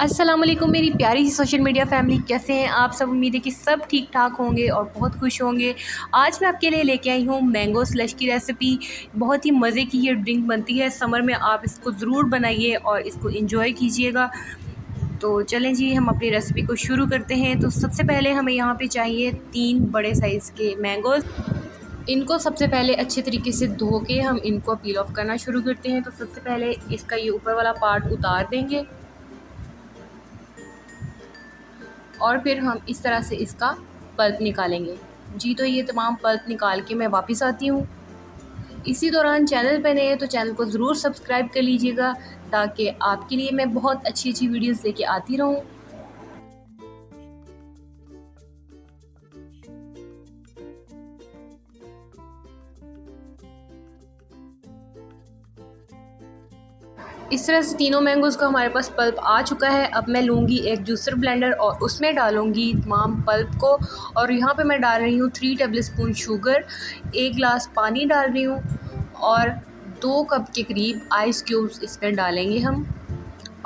अस्सलाम वालेकुम मेरी प्यारी सी सोशल मीडिया फैमिली, कैसे हैं आप सब। उम्मीद है कि सब ठीक ठाक होंगे और बहुत खुश होंगे। आज मैं आपके लिए लेके आई हूँ मैंगो स्लश की रेसिपी। बहुत ही मज़े की ये ड्रिंक बनती है समर में, आप इसको ज़रूर बनाइए और इसको एंजॉय कीजिएगा। तो चलें जी, हम अपनी रेसिपी को शुरू करते हैं। तो सबसे पहले हमें यहाँ पे चाहिए 3 बड़े साइज़ के मैंगोज़। इनको सबसे पहले अच्छे तरीके से धो के हम इनको पील ऑफ करना शुरू करते हैं। तो सबसे पहले इसका ये ऊपर वाला पार्ट उतार देंगे और फिर हम इस तरह से इसका पल्प निकालेंगे जी। तो ये तमाम पल्प निकाल के मैं वापस आती हूँ। इसी दौरान चैनल पर नए हैं तो चैनल को ज़रूर सब्सक्राइब कर लीजिएगा, ताकि आपके लिए मैं बहुत अच्छी अच्छी वीडियोस लेके आती रहूँ। इस तरह से तीनों मैंगोज़ का हमारे पास पल्प आ चुका है। अब मैं लूँगी एक जूसर ब्लेंडर और उसमें डालूँगी तमाम पल्प को। और यहाँ पे मैं डाल रही हूँ 3 टेबल स्पून शुगर, 1 गिलास पानी डाल रही हूँ और 2 कप के करीब आइस क्यूब्स इसमें डालेंगे हम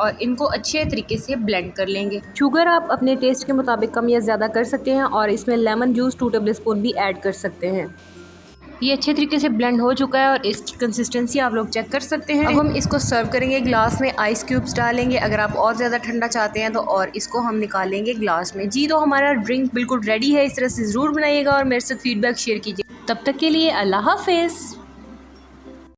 और इनको अच्छे तरीके से ब्लेंड कर लेंगे। शुगर आप अपने टेस्ट के मुताबिक कम या ज़्यादा कर सकते हैं और इसमें लेमन जूस 2 टेबल स्पून भी ऐड कर सकते हैं। ये अच्छे तरीके से ब्लेंड हो चुका है और इसकी कंसिस्टेंसी आप लोग चेक कर सकते हैं। अब हम इसको सर्व करेंगे। ग्लास में आइस क्यूब्स डालेंगे, अगर आप और ज़्यादा ठंडा चाहते हैं तो, और इसको हम निकालेंगे ग्लास में जी। तो हमारा ड्रिंक बिल्कुल रेडी है। इस तरह से ज़रूर बनाइएगा और मेरे साथ फीडबैक शेयर कीजिए। तब तक के लिए अल्लाह हाफिज़।